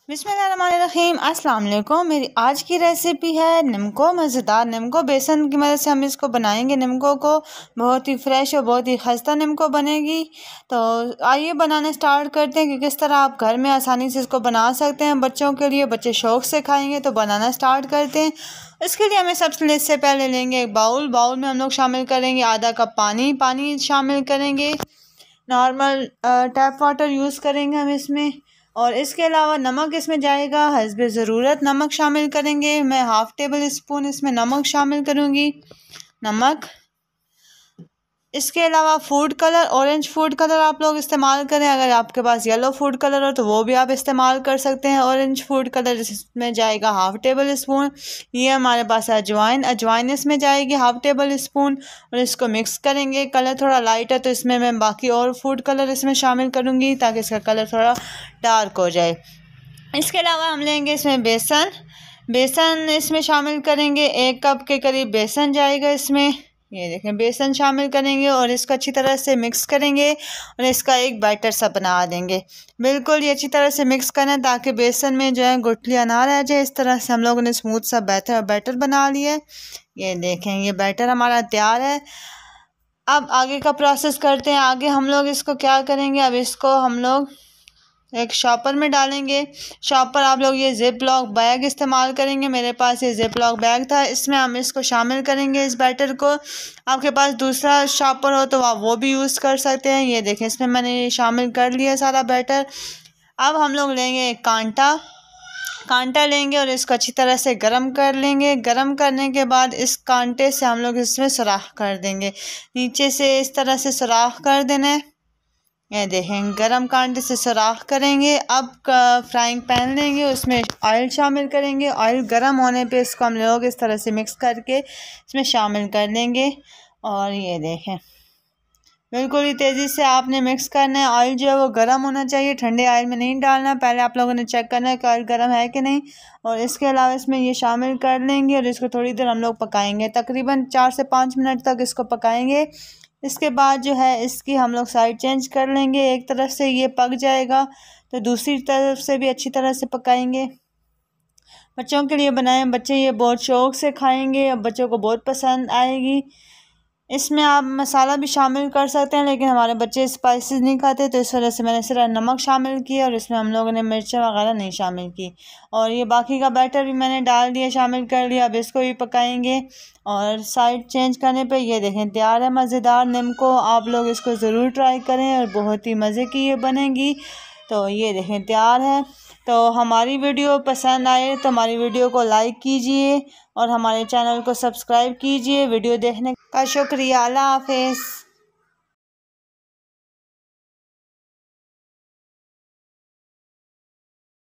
बिस्मिल्लाहिर्रहमानिर्रहीम। अस्सलाम वालेकुम। मेरी आज की रेसिपी है निम्को मज़ेदार निम्को। बेसन की मदद से हम इसको बनाएंगे। निम्को को बहुत ही फ्रेश और बहुत ही खस्ता निम्को बनेगी। तो आइए बनाना स्टार्ट करते हैं कि किस तरह आप घर में आसानी से इसको बना सकते हैं बच्चों के लिए। बच्चे शौक़ से खाएंगे। तो बनाना स्टार्ट करते हैं। इसके लिए हमें सबसे पहले लेंगे एक बाउल में हम लोग शामिल करेंगे आधा कप पानी शामिल करेंगे। नॉर्मल टैप वाटर यूज़ करेंगे हम इसमें। और इसके अलावा नमक इसमें जाएगा हस्बे ज़रूरत नमक शामिल करेंगे। मैं हाफ़ टेबल स्पून इसमें नमक शामिल करूँगी। नमक, इसके अलावा food colour, orange food colour आप लोग इस्तेमाल करें। अगर आपके पास येलो फूड कलर हो तो वो भी आप इस्तेमाल कर सकते हैं। ऑरेंज फूड कलर इसमें जाएगा हाफ़ टेबल स्पून। ये हमारे पास अजवाइन इसमें जाएगी हाफ़ टेबल स्पून। और इसको मिक्स करेंगे। कलर थोड़ा लाइट है तो इसमें मैं बाकी और फूड कलर इसमें शामिल करूँगी ताकि इसका कलर थोड़ा डार्क हो जाए। इसके अलावा हम लेंगे इसमें बेसन इसमें शामिल करेंगे। 1 कप के करीब बेसन जाएगा इसमें। ये देखें बेसन शामिल करेंगे और इसको अच्छी तरह से मिक्स करेंगे और इसका एक बैटर सा बना देंगे। बिल्कुल ये अच्छी तरह से मिक्स करना है ताकि बेसन में जो है गुठलियाँ ना रह जाए। इस तरह से हम लोगों ने स्मूथ सा बैटर बना लिया है। ये देखें ये बैटर हमारा तैयार है। अब आगे का प्रोसेस करते हैं। आगे हम लोग इसको क्या करेंगे, अब इसको हम लोग एक शॉपर में डालेंगे। शॉपर आप लोग ये जिप लॉक बैग इस्तेमाल करेंगे। मेरे पास ये जिप लॉक बैग था। इसमें हम इसको शामिल करेंगे इस बैटर को। आपके पास दूसरा शॉपर हो तो आप वो भी यूज़ कर सकते हैं। ये देखें इसमें मैंने ये शामिल कर लिया सारा बैटर। अब हम लोग लेंगे एक कांटा लेंगे और इसको अच्छी तरह से गरम कर लेंगे। गरम करने के बाद इस कांटे से हम लोग इसमें सुराख कर देंगे। नीचे से इस तरह से सुराख कर देना है। ये देखें गरम कांटे से सुराख करेंगे। अब फ्राइंग पैन लेंगे, उसमें ऑयल शामिल करेंगे। ऑयल गरम होने पे इसको हम लोग इस तरह से मिक्स करके इसमें शामिल कर देंगे। और ये देखें बिल्कुल ही तेज़ी से आपने मिक्स करना है। ऑयल जो है वो गर्म होना चाहिए, ठंडे ऑयल में नहीं डालना। पहले आप लोगों ने चेक करना है कि ऑयल गर्म है कि नहीं। और इसके अलावा इसमें ये शामिल कर लेंगे और इसको थोड़ी देर हम लोग पकाएंगे। तकरीबन 4 से 5 मिनट तक इसको पकाएंगे। इसके बाद जो है इसकी हम लोग साइड चेंज कर लेंगे। एक तरफ से ये पक जाएगा तो दूसरी तरफ से भी अच्छी तरह से पकाएंगे। बच्चों के लिए बनाएं, बच्चे ये बहुत शौक़ से खाएंगे और बच्चों को बहुत पसंद आएगी। इसमें आप मसाला भी शामिल कर सकते हैं लेकिन हमारे बच्चे स्पाइसेस नहीं खाते तो इस वजह से मैंने सिर्फ नमक शामिल किया और इसमें हम लोगों ने मिर्चें वगैरह नहीं शामिल की। और ये बाकी का बैटर भी मैंने डाल दिया, शामिल कर लिया। अब इसको भी पकाएंगे और साइड चेंज करने पे ये देखें तैयार है मज़ेदार निम्को। आप लोग इसको ज़रूर ट्राई करें और बहुत ही मज़े की ये बनेगी। तो ये देखें तैयार है। तो हमारी वीडियो पसंद आए तो हमारी वीडियो को लाइक कीजिए और हमारे चैनल को सब्सक्राइब कीजिए। वीडियो देखने का शुक्रिया। अल्लाह हाफ़िज़।